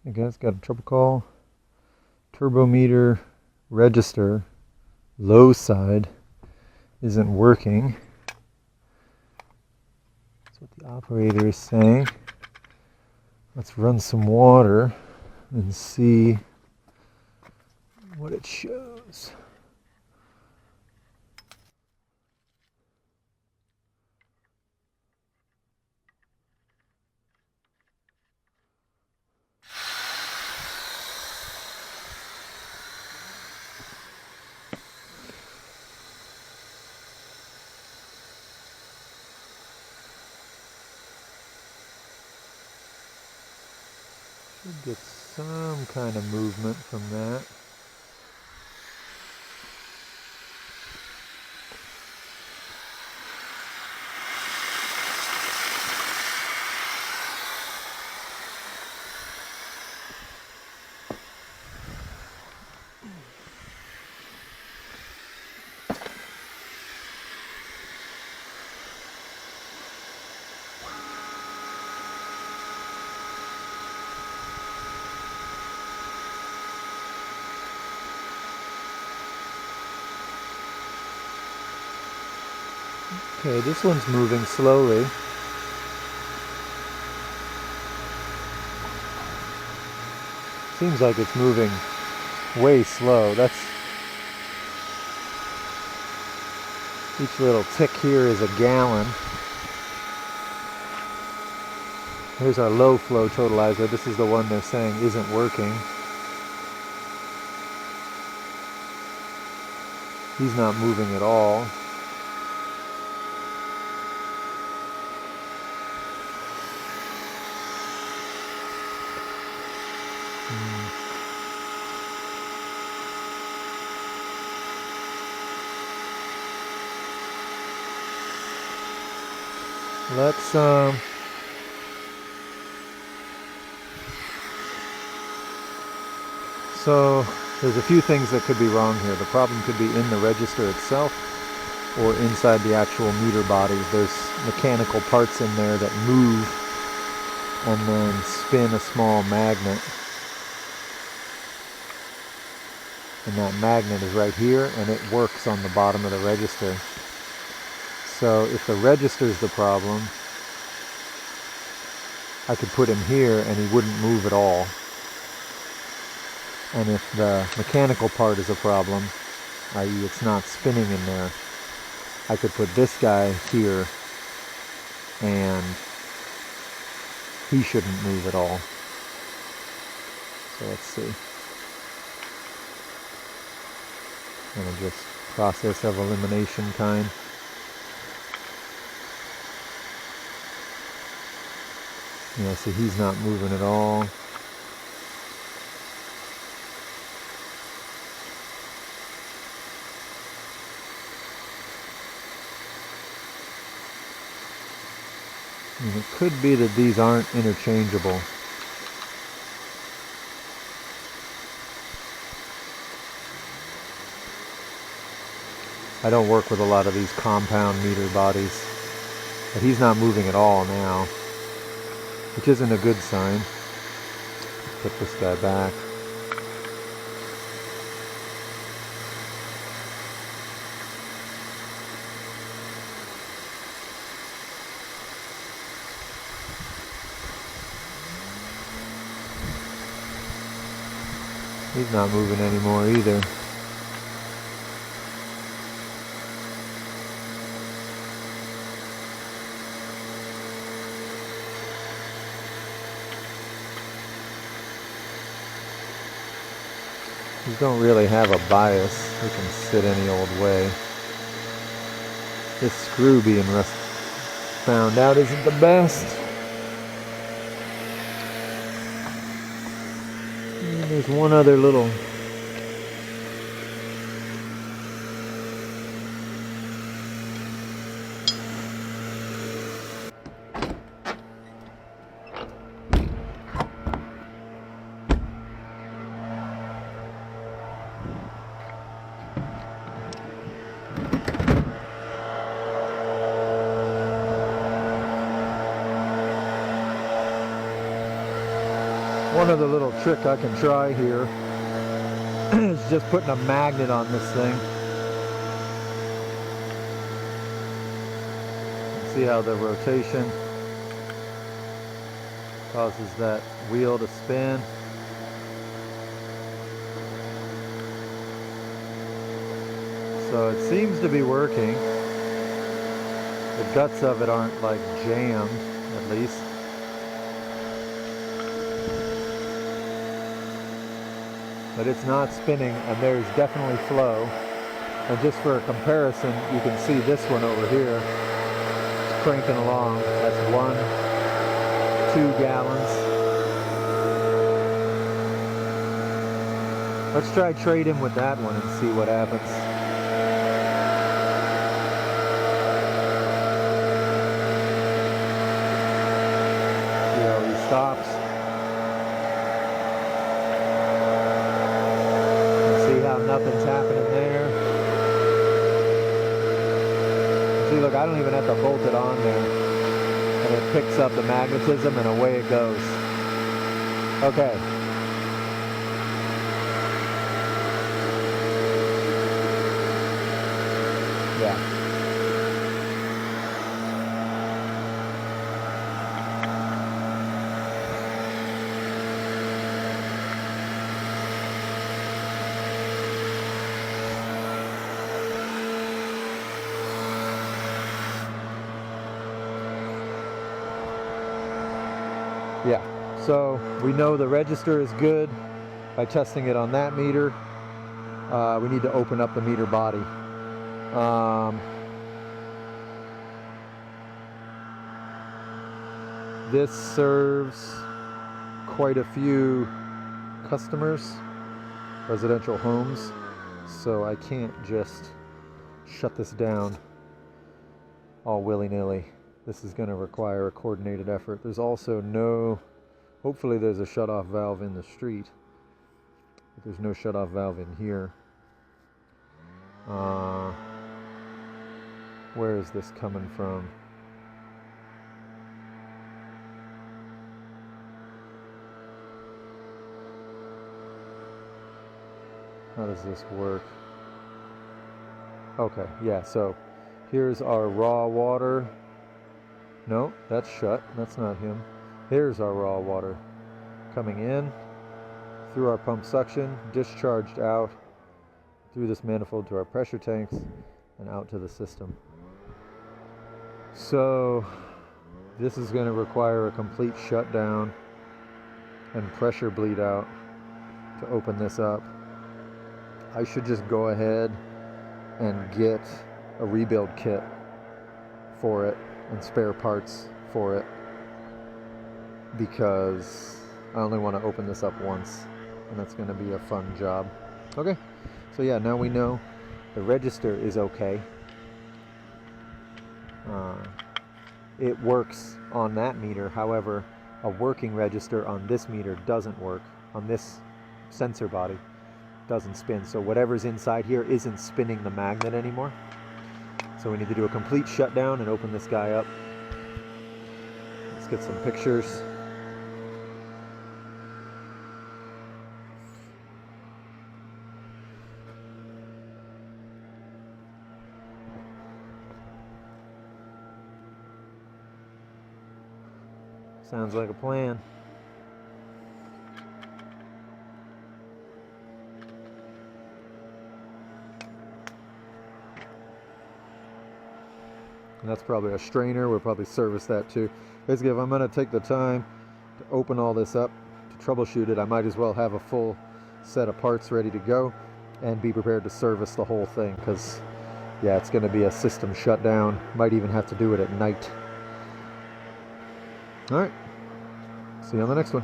Hey guys, got a trouble call. Turbo meter register, low side, isn't working. That's what the operator is saying. Let's run some water and see what it shows. Should get some kind of movement from that. Okay, this one's moving slowly. Seems like it's moving way slow. That's each little tick here is a gallon. Here's our low flow totalizer. This is the one they're saying isn't working. He's not moving at all. Let's so there's a few things that could be wrong here. The problem could be in the register itself or inside the actual meter bodies. There's mechanical parts in there that move and then spin a small magnet. And that magnet is right here and it works on the bottom of the register. So if the register is the problem, I could put him here and he wouldn't move at all. And if the mechanical part is a problem, i.e. it's not spinning in there, I could put this guy here and he shouldn't move at all. So let's see. I'm going to just process of elimination kind. Yeah, see, he's not moving at all. And it could be that these aren't interchangeable. I don't work with a lot of these compound meter bodies, but he's not moving at all now, which isn't a good sign. Put this guy back. He's not moving anymore either. These don't really have a bias. They can sit any old way. This screw being found out isn't the best. And there's one other little One other little trick I can try here is just putting a magnet on this thing. See how the rotation causes that wheel to spin. So it seems to be working. The guts of it aren't like jammed, at least. But it's not spinning, and there's definitely flow. And just for a comparison, you can see this one over here. It's cranking along. That's 1, 2 gallons. Let's try trading with that one and see what happens. See how he stops. Nothing's happening there. See, look, I don't even have to bolt it on there. And it picks up the magnetism and away it goes. Okay. Yeah. Yeah, so we know the register is good by testing it on that meter. We need to open up the meter body. This serves quite a few customers, residential homes, so I can't just shut this down all willy-nilly. This is going to require a coordinated effort. There's also hopefully there's a shut-off valve in the street, but there's no shut-off valve in here. Where is this coming from? How does this work? Okay, yeah, so here's our raw water. No, that's shut. That's not him. Here's our raw water coming in through our pump suction, discharged out through this manifold to our pressure tanks and out to the system. So this is going to require a complete shutdown and pressure bleed out to open this up. I should just go ahead and get a rebuild kit for it and spare parts for it, because I only want to open this up once, and that's going to be a fun job. Okay, so yeah, now we know the register is okay. It works on that meter. However, a working register on this meter doesn't work. On this sensor body, doesn't spin. So whatever's inside here isn't spinning the magnet anymore. So we need to do a complete shutdown and open this guy up. Let's get some pictures. Sounds like a plan. And that's probably a strainer. We'll probably service that too. Basically, if I'm going to take the time to open all this up, to troubleshoot it, I might as well have a full set of parts ready to go and be prepared to service the whole thing, because yeah, it's going to be a system shutdown. Might even have to do it at night. All right, see you on the next one.